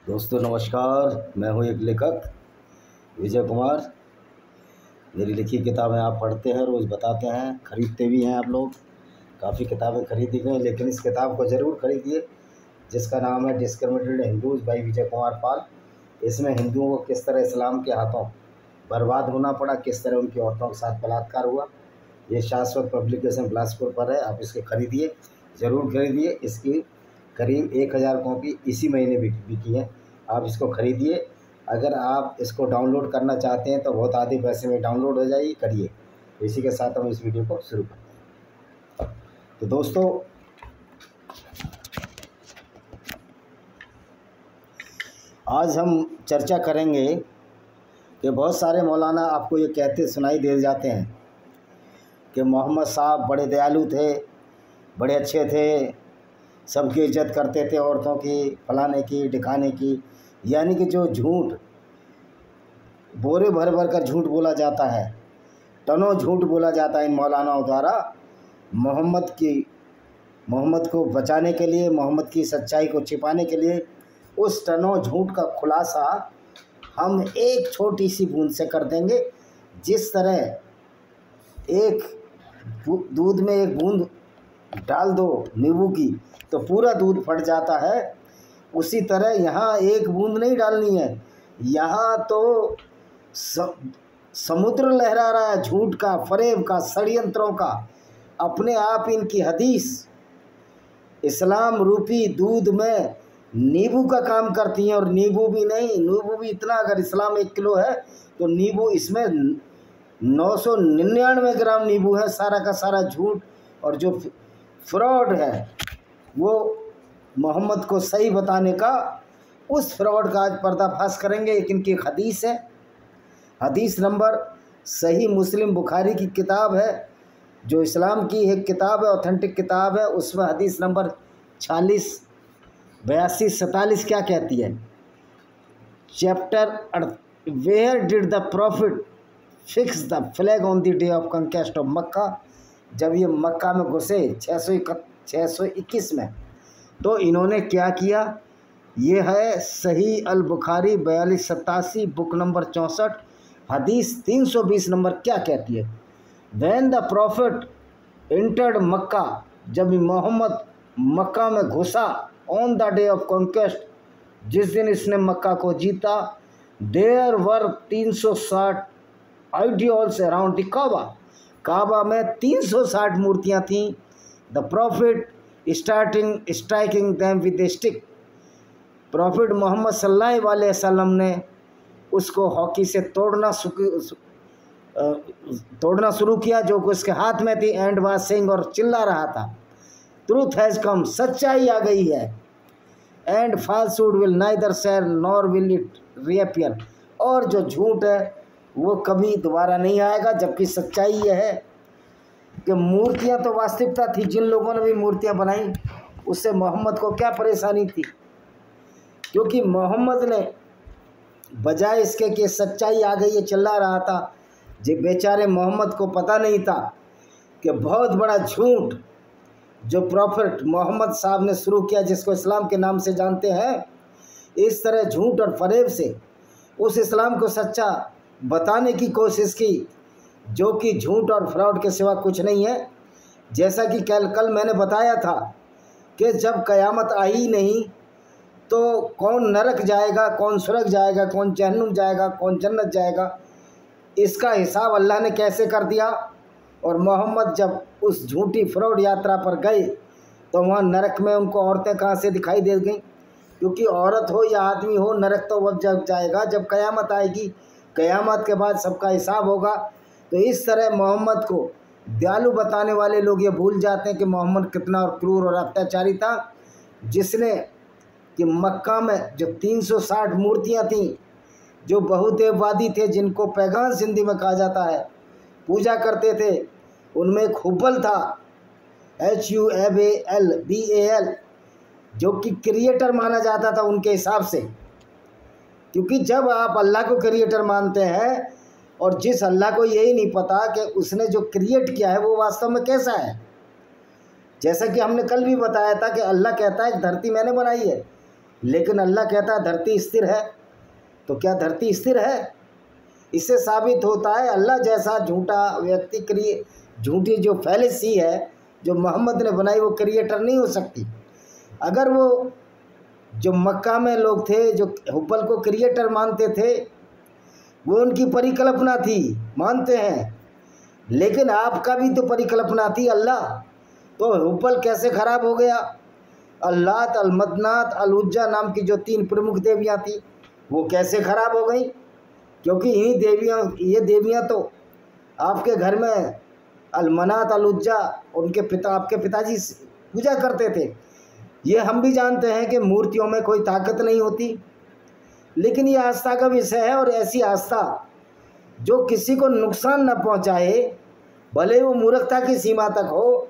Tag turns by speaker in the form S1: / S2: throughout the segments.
S1: दोस्तों नमस्कार, मैं हूँ एक लेखक विजय कुमार। मेरी लिखी किताबें आप पढ़ते हैं, रोज़ बताते हैं, ख़रीदते भी हैं। आप लोग काफ़ी किताबें खरीदी गई, लेकिन इस किताब को ज़रूर खरीदिए जिसका नाम है discriminated Hindus by Vijay Kumar Pal. इसमें हिंदुओं को किस तरह इस्लाम के हाथों बर्बाद होना पड़ा, किस तरह उनकी औरतों के साथ बलात्कार हुआ, ये शाश्वत पब्लिकेशन बिलासपुर पर है। आप इसके खरीदिए, ज़रूर खरीदिए। इसकी करीब 1000 कॉपी इसी महीने बिकी है। आप इसको खरीदिए। अगर आप इसको डाउनलोड करना चाहते हैं तो बहुत आधे पैसे में डाउनलोड हो जाएगी, करिए। इसी के साथ हम इस वीडियो को शुरू करते हैं। तो दोस्तों, आज हम चर्चा करेंगे कि बहुत सारे मौलाना आपको ये कहते सुनाई दे जाते हैं कि मोहम्मद साहब बड़े दयालु थे, बड़े अच्छे थे, सबकी इज्जत करते थे, औरतों की, फलाने की, ढिकाने की। यानी कि जो झूठ बोरे भर भर कर झूठ बोला जाता है, टनों झूठ बोला जाता है इन मौलानाओं द्वारा मोहम्मद को बचाने के लिए, मोहम्मद की सच्चाई को छिपाने के लिए। उस टनों झूठ का खुलासा हम एक छोटी सी बूंद से कर देंगे। जिस तरह एक दूध में एक बूंद डाल दो नींबू की तो पूरा दूध फट जाता है, उसी तरह यहाँ एक बूंद नहीं डालनी है। यहाँ तो समुद्र लहरा रहा है झूठ का, फरेब का, षड्यंत्रों का। अपने आप इनकी हदीस इस्लाम रूपी दूध में नींबू का काम करती हैं। और नींबू भी नहीं, नींबू भी इतना, अगर इस्लाम 1 किलो है तो नींबू इसमें 999 ग्राम नींबू है। सारा का सारा झूठ और जो फ्रॉड है वो मोहम्मद को सही बताने का, उस फ्रॉड का आज पर्दाफाश करेंगे। एक इनकी एक हदीस है, हदीस नंबर सही मुस्लिम बुखारी की किताब है, जो इस्लाम की एक किताब है, ऑथेंटिक किताब है। उसमें हदीस नंबर 46, 82, 47 क्या कहती है? Chapter where did the prophet fix the flag on the day of conquest of Mecca. जब ये मक्का में घुसे 621 में, तो इन्होंने क्या किया? ये है सही अल बुखारी 4287, बुक नंबर 64, हदीस 320 नंबर क्या कहती है? When the prophet entered Mecca, जब मोहम्मद मक्का में घुसा, on the day of conquest, जिस दिन इसने मक्का को जीता, there were 360 idols around the Kaaba. काबा में 360 मूर्तियाँ थीं। The prophet striking them with a stick. Prophet Muhammad सल्लल्लाहु अलैहि वसल्लम ने उसको हॉकी से तोड़ना शुरू किया, जो कि उसके हाथ में थी, एंड वाज सेइंग, और चिल्ला रहा था, ट्रूथ हैज़ कम, सच्चाई आ गई है, and falsehood will neither share nor will it reappear. और जो झूठ है वो कभी दोबारा नहीं आएगा। जबकि सच्चाई यह है कि मूर्तियां तो वास्तविकता थी, जिन लोगों ने भी मूर्तियां बनाई उससे मोहम्मद को क्या परेशानी थी? क्योंकि मोहम्मद ने बजाय इसके कि सच्चाई आ गई, ये चिल्ला रहा था। जो बेचारे मोहम्मद को पता नहीं था कि बहुत बड़ा झूठ जो प्रॉफिट मोहम्मद साहब ने शुरू किया, जिसको इस्लाम के नाम से जानते हैं, इस तरह झूठ और फरेब से उस इस्लाम को सच्चा बताने की कोशिश की, जो कि झूठ और फ्रॉड के सिवा कुछ नहीं है। जैसा कि कल मैंने बताया था कि जब क़यामत आई नहीं तो कौन नरक जाएगा, कौन स्वर्ग जाएगा, कौन जहन्नुम जाएगा, कौन जन्नत जाएगा, इसका हिसाब अल्लाह ने कैसे कर दिया। और मोहम्मद जब उस झूठी फ्रॉड यात्रा पर गए तो वहाँ नरक में उनको औरतें कहाँ से दिखाई दे गईं? क्योंकि औरत हो या आदमी हो, नरक तो वह जब जाएगा जब क़यामत आएगी। क़यामत के बाद सबका हिसाब होगा। तो इस तरह मोहम्मद को दयालु बताने वाले लोग ये भूल जाते हैं कि मोहम्मद कितना और क्रूर और अत्याचारी था, जिसने कि मक्का में जो 360 मूर्तियां थीं, जो बहुदेववादी थे, जिनको पैगान सिंधी में कहा जाता है, पूजा करते थे, उनमें एक हुब्बल था, HUBBAL, जो कि क्रिएटर माना जाता था उनके हिसाब से। क्योंकि जब आप अल्लाह को क्रिएटर मानते हैं और जिस अल्लाह को यही नहीं पता कि उसने जो क्रिएट किया है वो वास्तव में कैसा है। जैसा कि हमने कल भी बताया था कि अल्लाह कहता है धरती मैंने बनाई है, लेकिन अल्लाह कहता है धरती स्थिर है। तो क्या धरती स्थिर है? इससे साबित होता है अल्लाह जैसा झूठा व्यक्ति झूठी जो फैलेसी है जो मोहम्मद ने बनाई वो क्रिएटर नहीं हो सकती। अगर वो जो मक्का में लोग थे जो हुब्बल को क्रिएटर मानते थे वो उनकी परिकल्पना थी, मानते हैं, लेकिन आपका भी तो परिकल्पना थी अल्लाह। तो हुब्बल कैसे खराब हो गया? अल्लात, अलमदनात, अलउज्जा नाम की जो 3 प्रमुख देवियाँ थी वो कैसे खराब हो गई? क्योंकि ये देवियाँ तो आपके घर में अलमनात, अलउज्जा आपके पिताजी पूजा करते थे। ये हम भी जानते हैं कि मूर्तियों में कोई ताकत नहीं होती, लेकिन ये आस्था का विषय है। और ऐसी आस्था जो किसी को नुकसान न पहुंचाए, भले वो मूर्खता की सीमा तक हो,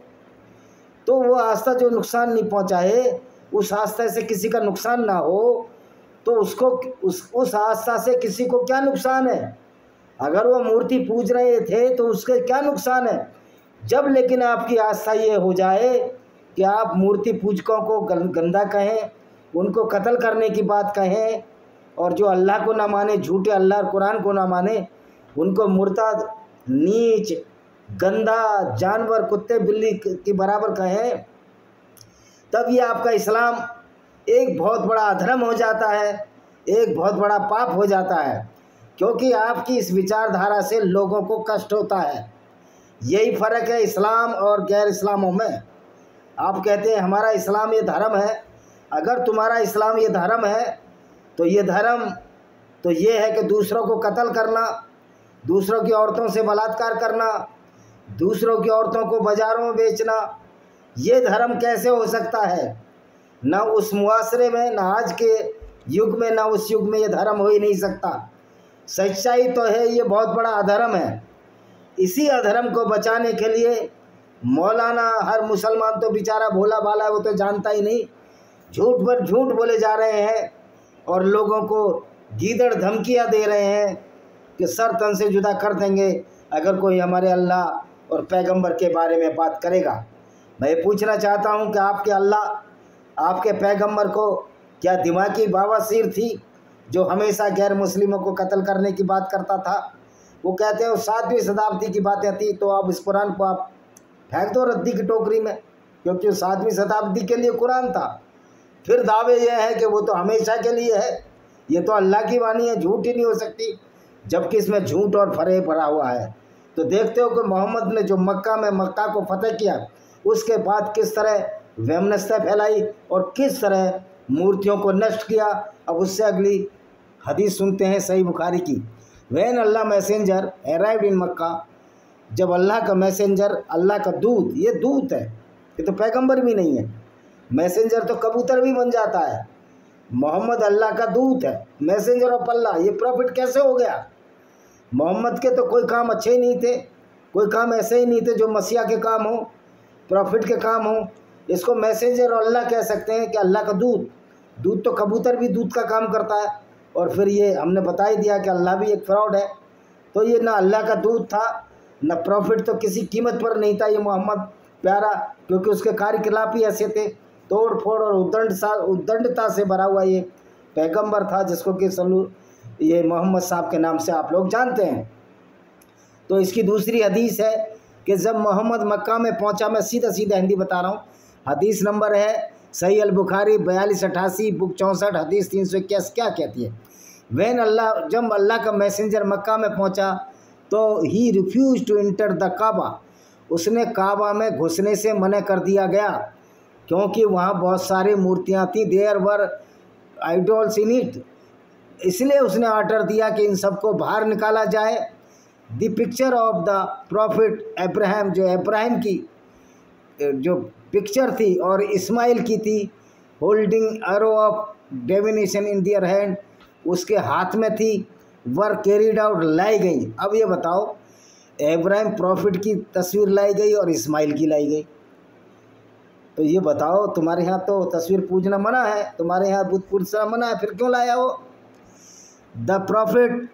S1: तो वो आस्था जो नुकसान नहीं पहुंचाए, उस आस्था से किसी का नुकसान ना हो, तो उसको उस आस्था से किसी को क्या नुकसान है? अगर वो मूर्ति पूज रहे थे तो उसके क्या नुकसान है? जब लेकिन आपकी आस्था ये हो जाए कि आप मूर्ति पूजकों को गंदा कहें, उनको कत्ल करने की बात कहें, और जो अल्लाह को ना माने, झूठे अल्लाह और कुरान को ना माने, उनको मुर्ताद, नीच, गंदा, जानवर, कुत्ते बिल्ली के बराबर कहें, तब ये आपका इस्लाम एक बहुत बड़ा अधर्म हो जाता है, एक बहुत बड़ा पाप हो जाता है। क्योंकि आपकी इस विचारधारा से लोगों को कष्ट होता है। यही फ़र्क है इस्लाम और गैर इस्लामों में। आप कहते हैं हमारा इस्लाम ये धर्म है। अगर तुम्हारा इस्लाम ये धर्म है तो ये धर्म तो ये है कि दूसरों को कत्ल करना, दूसरों की औरतों से बलात्कार करना, दूसरों की औरतों को बाज़ारों में बेचना। ये धर्म कैसे हो सकता है? ना उस मुआसरे में, ना आज के युग में, ना उस युग में ये धर्म हो ही नहीं सकता। सच्चाई तो है ये बहुत बड़ा अधर्म है। इसी अधर्म को बचाने के लिए मौलाना, हर मुसलमान तो बेचारा भोला भाला है, वो तो जानता ही नहीं, झूठ पर झूठ बोले जा रहे हैं और लोगों को गीदड़ धमकियां दे रहे हैं कि सर तन से जुदा कर देंगे अगर कोई हमारे अल्लाह और पैगंबर के बारे में बात करेगा। मैं पूछना चाहता हूं कि आपके अल्लाह, आपके पैगंबर को क्या दिमागी बवासीर थी जो हमेशा गैर मुस्लिमों को कत्ल करने की बात करता था? वो कहते हैं 7वीं शताब्दी की बातें थी, तो अब इस कुरान को आप फेंक दो रद्दी की टोकरी में, क्योंकि 7वीं शताब्दी के लिए कुरान था। फिर दावे ये है कि वो तो हमेशा के लिए है। ये तो अल्लाह की वाणी है, झूठ ही नहीं हो सकती, जबकि इसमें झूठ और फरेब भरा हुआ है। तो देखते हो कि मोहम्मद ने जो मक्का को फतेह किया, उसके बाद किस तरह वैमनस्यता फैलाई और किस तरह मूर्तियों को नष्ट किया। अब उससे अगली हदीस सुनते हैं सही बुखारी की। When Allah messenger arrived in Mecca, जब अल्लाह का मैसेंजर, अल्लाह का दूत, ये दूत है, ये तो पैगंबर भी नहीं है। मैसेंजर तो कबूतर भी बन जाता है। मोहम्मद अल्लाह का दूत है, मैसेंजर ऑफ अल्लाह। ये प्रॉफिट कैसे हो गया? मोहम्मद के तो कोई काम अच्छे ही नहीं थे, कोई काम ऐसे ही नहीं थे जो मसीहा के काम हो, प्रॉफिट के काम हो। इसको मैसेंजर और अल्लाह कह सकते हैं कि अल्लाह का दूत। दूत तो कबूतर भी दूत का काम करता है। और फिर ये हमने बता ही दिया कि अल्लाह भी एक फ्रॉड है। तो ये ना अल्लाह का दूत था, ना प्रॉफिट तो किसी कीमत पर नहीं था ये मोहम्मद प्यारा, क्योंकि उसके कार्यकलाप ही ऐसे थे, तोड़ फोड़ और उद्दंडता से भरा हुआ ये पैगंबर था, जिसको कि ये मोहम्मद साहब के नाम से आप लोग जानते हैं। तो इसकी दूसरी हदीस है कि जब मोहम्मद मक्का में पहुंचा, मैं सीधा हिंदी बता रहा हूँ, हदीस नंबर है सही अल बुखारी 4288, बुक 64, हदीस 321। क्या कहती है? जब अल्लाह का मैसेंजर मक्का में पहुंचा तो he refuse to enter the Kaaba, उसने काबा में घुसने से मना कर दिया गया, क्योंकि वहाँ बहुत सारी मूर्तियाँ थी, there were idols in it. इसलिए उसने ऑर्डर दिया कि इन सबको बाहर निकाला जाए। The picture of the prophet Abraham, जो अब्राहम की जो पिक्चर थी और इस्माइल की थी, holding arrow of divination in their hand, उसके हाथ में थी, वर कैरिड आउट, लाई गई। अब ये बताओ, अब्राहम प्रॉफिट की तस्वीर लाई गई और इस्माइल की लाई गई, तो ये बताओ, तुम्हारे यहाँ तो तस्वीर पूजना मना है, तुम्हारे यहाँ बुत पूजना मना है, फिर क्यों लाया हो? द प्रॉफिट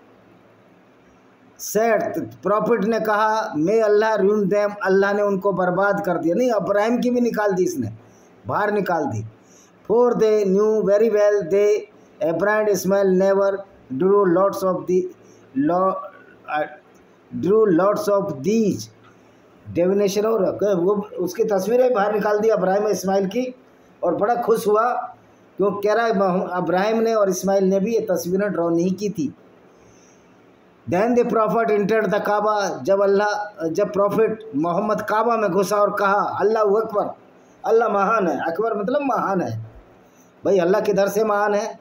S1: सेड, प्रॉफिट ने कहा, मे अल्लाह रूइन देम, अल्लाह ने उनको बर्बाद कर दिया। नहीं, अब्राहम की भी निकाल दी, इसने बाहर निकाल दी। For they knew very well they Abraham and Ismail never drew lots of these divination. और वो उसकी तस्वीरें बाहर निकाल दी अब्राहिम इस्माइल की, और बड़ा खुश हुआ क्यों कह रहा है अब्राहिम ने और इस्माइल ने भी ये तस्वीरें ड्रॉ नहीं की थी। Then the prophet entered the काबा, जब प्रॉफिट मोहम्मद काबा में घुसा और कहा अल्लाह अकबर, अल्लाह महान है। अकबर मतलब महान है, भाई अल्लाह किधर से महान है?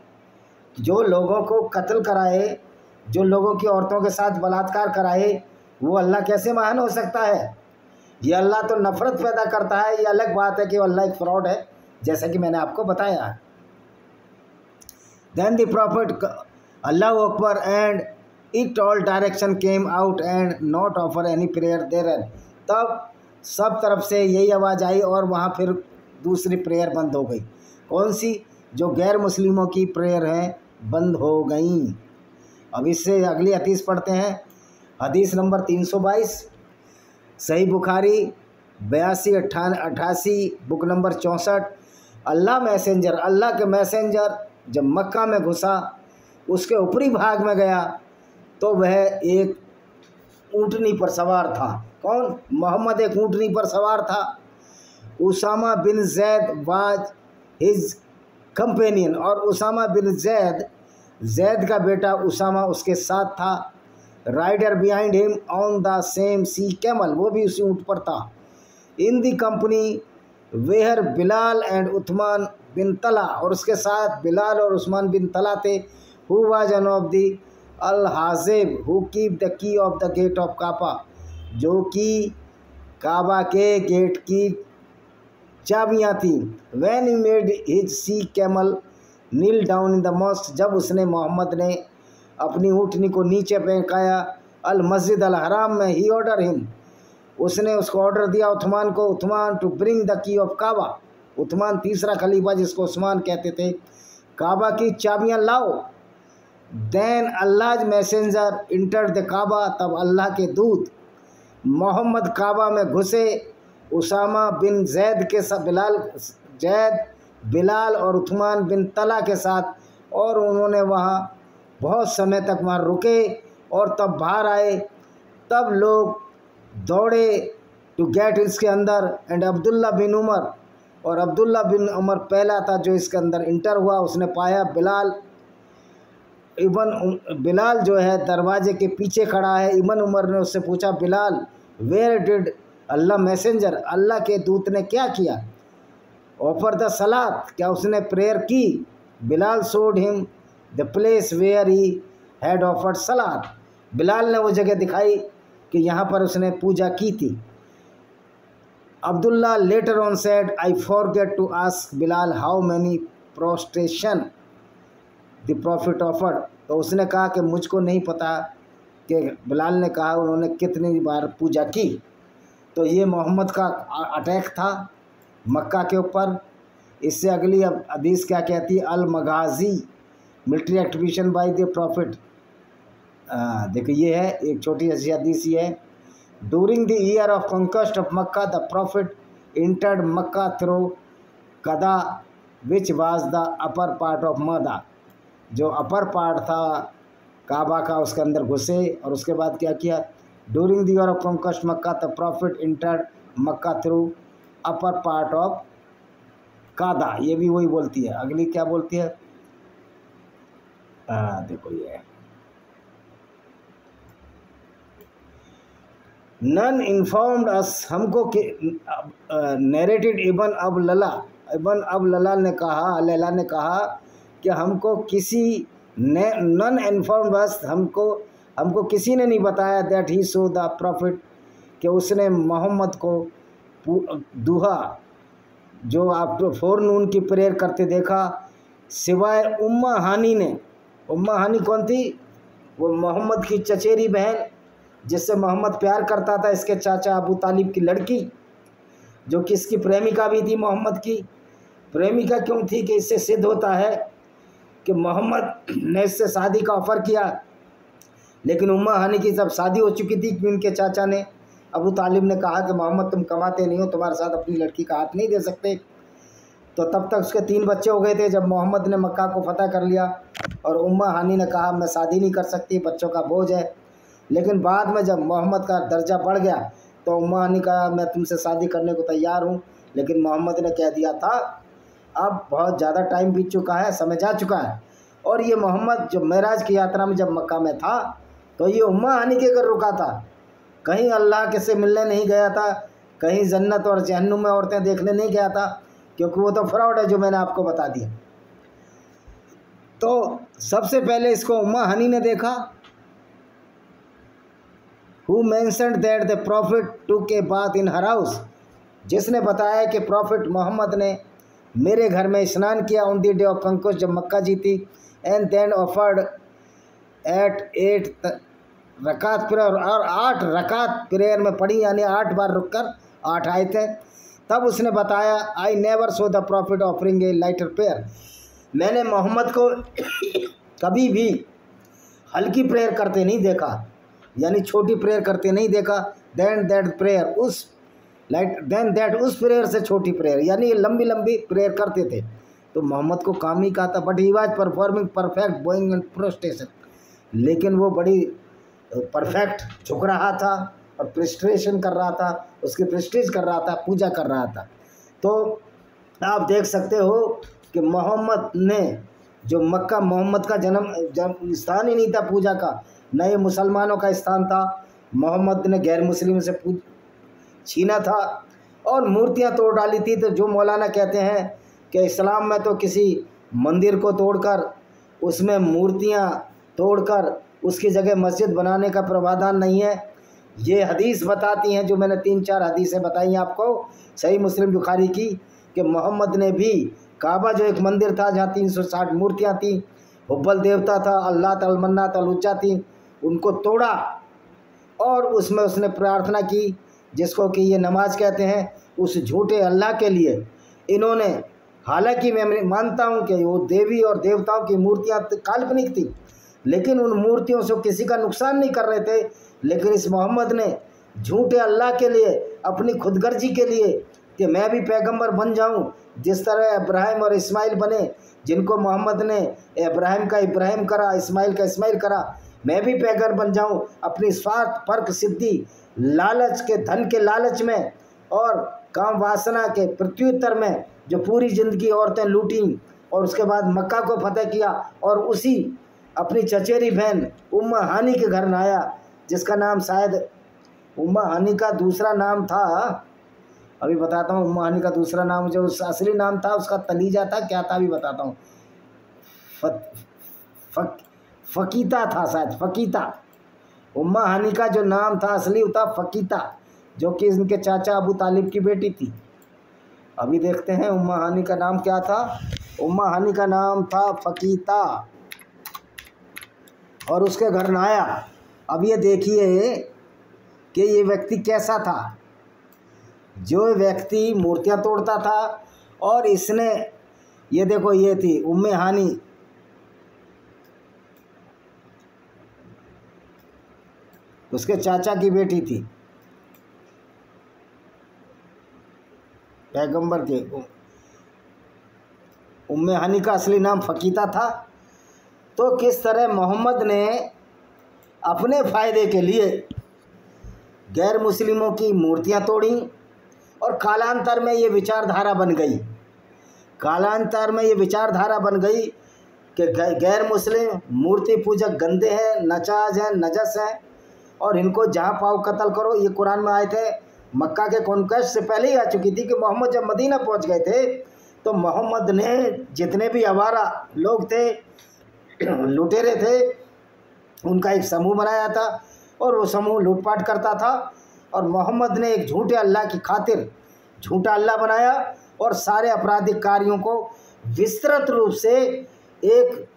S1: जो लोगों को कत्ल कराए, जो लोगों की औरतों के साथ बलात्कार कराए, वो अल्लाह कैसे महान हो सकता है? ये अल्लाह तो नफरत पैदा करता है। ये अलग बात है कि अल्लाह एक फ्रॉड है, जैसा कि मैंने आपको बताया। Then the prophet अल्लाह अकबर and it all direction came out and not offer any prayer there. तब सब तरफ से यही आवाज़ आई और वहाँ फिर दूसरी प्रेयर बंद हो गई। कौन सी? जो गैर मुस्लिमों की प्रेयर हैं बंद हो गई। अब इससे अगली हदीस पढ़ते हैं। हदीस नंबर 322, सही बुखारी 82-88, बुक नंबर 64। अल्लाह के मैसेंजर जब मक्का में घुसा, उसके ऊपरी भाग में गया तो वह एक ऊँटनी पर सवार था। कौन? मोहम्मद एक ऊँटनी पर सवार था। उसामा बिन जैद वाज हिज कंपेनियन, और उसामा बिन जैद का बेटा उसामा उसके साथ था। Rider behind him on the same she camel, वो भी उसी ऊँट पर था। In the company were Bilal and Usman bin Talha, और उसके साथ बिलाल और उस्मान बिन तला थे। Who was an of the al Hajib who keep the key of the gate of Kaaba, जो कि काबा के गेट की चाबियाँ थी। When he made his she camel kneel down in the mosque, जब उसने मोहम्मद ने अपनी ऊँटनी को नीचे फेंकाया अल मस्जिद अल हराम में, ही ऑर्डर हिम, उसने उसको ऑर्डर दिया उस्मान को, Usman to bring the key of Kaaba, उस्मान तीसरा खलीफा जिसको उस्मान कहते थे, काबा की चाबियाँ लाओ। Then Allah messenger enter the Kaaba, तब अल्लाह के दूत मोहम्मद काबा में घुसे उसामा बिन जैद के साथ, बिलाल और उस्मान बिन तला के साथ, और उन्होंने वहाँ बहुत समय तक वहाँ रुके और तब बाहर आए। तब लोग दौड़े टू गेट इसके अंदर, एंड अब्दुल्ला बिन उमर, और अब्दुल्ला बिन उमर पहला था जो इसके अंदर इंटर हुआ। उसने पाया बिलाल जो है दरवाजे के पीछे खड़ा है। इब्न उमर ने उससे पूछा Bilal where did Allah messenger, अल्लाह के दूत ने क्या किया? ऑफर द सलात, क्या उसने प्रेयर की? Bilal showed him the place where he had offered सलात, बिलाल ने वो जगह दिखाई कि यहाँ पर उसने पूजा की थी। Abdullah later on said I forget to ask Bilal how many prostration the prophet offered, तो उसने कहा कि मुझको नहीं पता कि बिलाल ने कहा उन्होंने कितनी बार पूजा की। तो ये मोहम्मद का अटैक था मक्का के ऊपर। इससे अगली अब हदीस क्या कहती है? Al Maghazi military activation by the prophet. देखो ये है एक छोटी सी हदीस ही है। During the year of conquest of Mecca the prophet entered Mecca through Kada which was the upper part of Mada, जो अपर पार्ट था काबा का उसके अंदर घुसे, और उसके बाद क्या किया? During the year of conquest Mecca the prophet entered Mecca through upper part of Kada, ये भी वही बोलती है। अगली क्या बोलती है? देखो ये नन इन्फॉर्म्ड अस, हमको नरेटेड इब्न अब लला ने कहा कि हमको किसी ने नन इन्फॉर्म्ड अस, हमको किसी ने नहीं बताया that he so the profit, कि उसने मोहम्मद को दुहा जो आफ्टर फोरनून की प्रेयर करते देखा, सिवाय उम्मा हानी ने। उम्मा हानी कौन थी? वो मोहम्मद की चचेरी बहन, जिससे मोहम्मद प्यार करता था, इसके चाचा अबू तालिब की लड़की, जो कि इसकी प्रेमिका भी थी। मोहम्मद की प्रेमिका क्यों थी? कि इससे सिद्ध होता है कि मोहम्मद ने इससे शादी का ऑफ़र किया, लेकिन उम्मा हानी की जब शादी हो चुकी थी कि उनके चाचा ने अबू तालिब ने कहा कि मोहम्मद तुम कमाते नहीं हो, तुम्हारे साथ अपनी लड़की का हाथ नहीं दे सकते। तो तब तक उसके 3 बच्चे हो गए थे जब मोहम्मद ने मक्का को फतह कर लिया। और उम्मा हानी ने कहा मैं शादी नहीं कर सकती, बच्चों का बोझ है। लेकिन बाद में जब मोहम्मद का दर्जा बढ़ गया तो उम्मा हानी कहा मैं तुमसे शादी करने को तैयार हूँ। लेकिन मोहम्मद ने कह दिया था अब बहुत ज़्यादा टाइम बीत चुका है, समय जा चुका है। और ये मोहम्मद जो मेराज की यात्रा में जब मक्का में था तो ये उम्मा हानी के घर रुका था, कहीं अल्लाह के से मिलने नहीं गया था, कहीं जन्नत और जहन्नुम में औरतें देखने नहीं गया था, क्योंकि वो तो फ्रॉड है जो मैंने आपको बता दिया। तो सबसे पहले इसको उम्मा हानी ने देखा। Who mentioned that the prophet took a bath in her house? जिसने बताया कि प्रॉफिट मोहम्मद ने मेरे घर में स्नान किया on the day of conquest, जब मक्का जीती। एंड देन ऑफर्ड एट 8 रकात प्रेयर, और 8 रकात प्रेयर में पढ़ी, यानी 8 बार रुककर 8 आए थे। तब उसने बताया I never so the profit offering A lighter prayer, मैंने मोहम्मद को कभी भी हल्की प्रेयर करते नहीं देखा, यानी छोटी प्रेयर करते नहीं देखा। देन दैट प्रेयर उस प्रेयर से छोटी प्रेयर, यानी लंबी लंबी प्रेयर करते थे। तो मोहम्मद को काम ही कहा था। But he was performing perfect Boeing and prostration, लेकिन वो बड़ी परफेक्ट झुक रहा था और प्रेस्टेशन कर रहा था, उसकी प्रेस्टीज कर रहा था, पूजा कर रहा था। तो आप देख सकते हो कि मोहम्मद ने जो मक्का, मोहम्मद का जन्म स्थान ही नहीं था पूजा का, न ये मुसलमानों का स्थान था। मोहम्मद ने गैर मुस्लिम से छीना था और मूर्तियां तोड़ डाली थी। तो जो मौलाना कहते हैं कि इस्लाम में तो किसी मंदिर को तोड़कर उसमें मूर्तियां तोड़कर उसकी जगह मस्जिद बनाने का प्रावधान नहीं है, ये हदीस बताती हैं, जो मैंने 3-4 हदीसें बताई आपको सही मुस्लिम बुखारी की, कि मोहम्मद ने भी काबा जो एक मंदिर था जहाँ 360 मूर्तियाँ थी, हुब्बल देवता था, अल्लाह तलमन्ना तलुज्जा थी, उनको तोड़ा और उसमें उसने प्रार्थना की, जिसको कि ये नमाज कहते हैं, उस झूठे अल्लाह के लिए। इन्होंने, हालांकि मैं मानता हूँ कि वो देवी और देवताओं की मूर्तियाँ काल्पनिक थी, लेकिन उन मूर्तियों से किसी का नुकसान नहीं कर रहे थे। लेकिन इस मोहम्मद ने झूठे अल्लाह के लिए, अपनी खुदगर्जी के लिए कि मैं भी पैगंबर बन जाऊं, जिस तरह इब्राहिम और इस्माइल बने, जिनको मोहम्मद ने इब्राहिम का इब्राहिम करा, इस्माइल का इस्माइल करा, मैं भी पैगंबर बन जाऊं। अपनी स्वार्थ फर्क सिद्धि, लालच के, धन के लालच में और काम वासना के प्रत्युत्तर में जो पूरी ज़िंदगी औरतें लूटी और उसके बाद मक्का को फतेह किया और उसी अपनी चचेरी बहन उम्मा हानी के घर नहाया, जिसका नाम शायद उम्मा हानी का दूसरा नाम था, अभी बताता हूँ। उम्मा हानी का दूसरा नाम जो असली नाम था उसका तलीजा था, क्या था अभी बताता हूँ। फ़कीता था शायद, फ़कीता। उम्मा हानी का जो नाम था असली था फ़कीता, जो कि इनके चाचा अबू तालिब की बेटी थी। अभी देखते हैं उम्मा हानी का नाम क्या था। उम्मा हानी का नाम था फ़कीता और उसके घर नहाया। अब ये देखिए कि ये व्यक्ति कैसा था। जो व्यक्ति मूर्तियां तोड़ता था और इसने, ये देखो ये थी उम्मे हानी, उसके चाचा की बेटी थी, पैगंबर के। उम्मे हानी का असली नाम फ़कीता था। तो किस तरह मोहम्मद ने अपने फ़ायदे के लिए गैर मुस्लिमों की मूर्तियां तोड़ी और कालांतर में ये विचारधारा बन गई, कालांतर में ये विचारधारा बन गई कि गैर मुस्लिम मूर्ति पूजक गंदे हैं, नचाज हैं, नजस हैं और इनको जहाँ पाओ कत्ल करो। ये कुरान में आए थे, मक्का के कॉन्क्वेस्ट से पहले ही आ चुकी थी कि मोहम्मद जब मदीना पहुँच गए थे तो मोहम्मद ने जितने भी आवारा लोग थे, लुटेरे थे, उनका एक समूह बनाया था और वो समूह लूटपाट करता था। और मोहम्मद ने एक झूठे अल्लाह की खातिर झूठा अल्लाह बनाया और सारे आपराधिक कार्यों को विस्तृत रूप से एक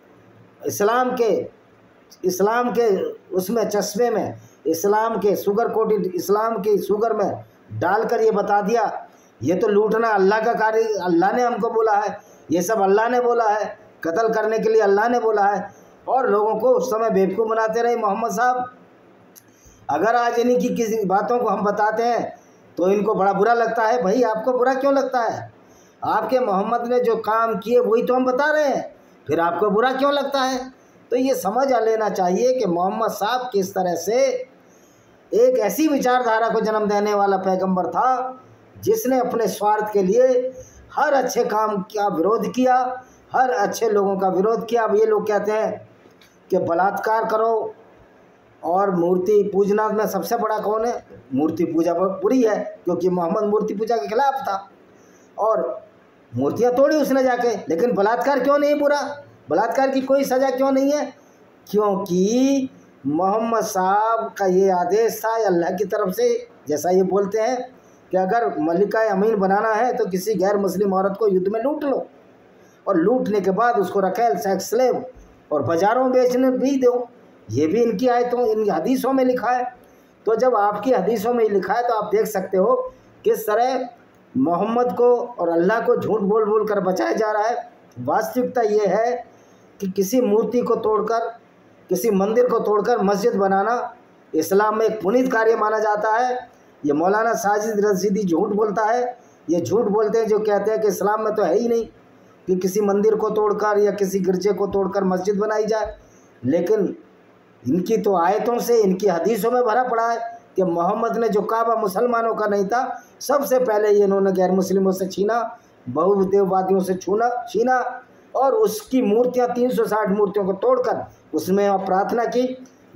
S1: इस्लाम के उसमें चश्मे में, इस्लाम के शुगर कोटेड इस्लाम की शुगर में डालकर ये बता दिया ये तो लूटना अल्लाह का कार्य, अल्लाह ने हमको बोला है, ये सब अल्लाह ने बोला है, कत्ल करने के लिए अल्लाह ने बोला है। और लोगों को उस समय बेवकूफ़ बनाते रहे मोहम्मद साहब। अगर आज इन्हीं की किसी बातों को हम बताते हैं तो इनको बड़ा बुरा लगता है। भाई आपको बुरा क्यों लगता है? आपके मोहम्मद ने जो काम किए वही तो हम बता रहे हैं, फिर आपको बुरा क्यों लगता है? तो ये समझ लेना चाहिए कि मोहम्मद साहब किस तरह से एक ऐसी विचारधारा को जन्म देने वाला पैगंबर था जिसने अपने स्वार्थ के लिए हर अच्छे काम का विरोध किया, हर अच्छे लोगों का विरोध किया। अब ये लोग कहते हैं कि बलात्कार करो और मूर्ति पूजना में सबसे बड़ा कौन है? मूर्ति पूजा बुरी है, क्योंकि मोहम्मद मूर्ति पूजा के खिलाफ था और मूर्तियां तोड़ी उसने जाके। लेकिन बलात्कार क्यों नहीं बुरा? बलात्कार की कोई सज़ा क्यों नहीं है? क्योंकि मोहम्मद साहब का ये आदेश था अल्लाह की तरफ से, जैसा ये बोलते हैं कि अगर मलिका अमीन बनाना है तो किसी गैर मुस्लिम औरत को युद्ध में लूट लो और लूटने के बाद उसको रखेल सेक्स स्लेव और बाज़ारों में बेचने भी दो। ये भी इनकी आयतों इनकी हदीसों में लिखा है। तो जब आपकी हदीसों में लिखा है तो आप देख सकते हो किस तरह मोहम्मद को और अल्लाह को झूठ बोल बोल कर बचाया जा रहा है। वास्तविकता ये है कि किसी मूर्ति को तोड़कर, किसी मंदिर को तोड़कर मस्जिद बनाना इस्लाम में एक पुनीत कार्य माना जाता है। ये मौलाना साजिद रशीदी झूठ बोलता है। ये झूठ बोलते हैं जो कहते हैं कि इस्लाम में तो है ही नहीं कि किसी मंदिर को तोड़कर या किसी गिरजे को तोड़कर मस्जिद बनाई जाए। लेकिन इनकी तो आयतों से, इनकी हदीसों में भरा पड़ा है कि मोहम्मद ने जो काबा मुसलमानों का नहीं था, सबसे पहले ये इन्होंने गैर मुस्लिमों से छीना, बहुदेववादियों से छीना और उसकी मूर्तियां 360 मूर्तियों को तोड़कर उसमें प्रार्थना की।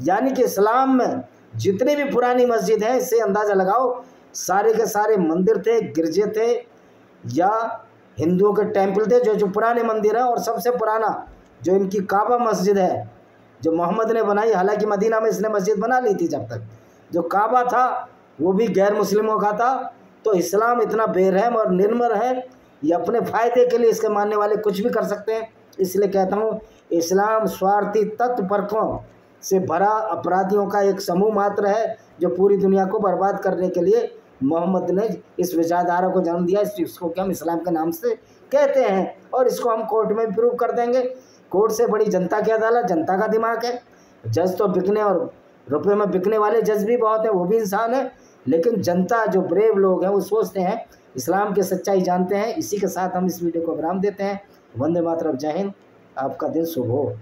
S1: यानी कि इस्लाम में जितनी भी पुरानी मस्जिद है, इससे अंदाज़ा लगाओ सारे के सारे मंदिर थे, गिरजे थे या हिंदुओं के टेम्पल थे, जो पुराने मंदिर हैं। और सबसे पुराना जो इनकी काबा मस्जिद है जो मोहम्मद ने बनाई, हालांकि मदीना में इसने मस्जिद बना ली थी, जब तक जो काबा था वो भी गैर मुस्लिमों का था। तो इस्लाम इतना बेरहम और निर्मल है, ये अपने फ़ायदे के लिए इसके मानने वाले कुछ भी कर सकते हैं। इसलिए कहता हूँ इस्लाम स्वार्थी तत्परकों से भरा अपराधियों का एक समूह मात्र है जो पूरी दुनिया को बर्बाद करने के लिए मोहम्मद ने इस विचारधारा को जन्म दिया। इसको क्या हम इस्लाम के नाम से कहते हैं और इसको हम कोर्ट में प्रूव कर देंगे। कोर्ट से बड़ी जनता की अदालत, जनता का दिमाग है। जज तो बिकने और रुपए में बिकने वाले जज भी बहुत हैं, वो भी इंसान है। लेकिन जनता, जो ब्रेव लोग हैं, वो सोचते हैं, इस्लाम की सच्चाई जानते हैं। इसी के साथ हम इस वीडियो को विराम देते हैं। वंदे मातरम, जय हिंद, आपका दिन शुभ हो।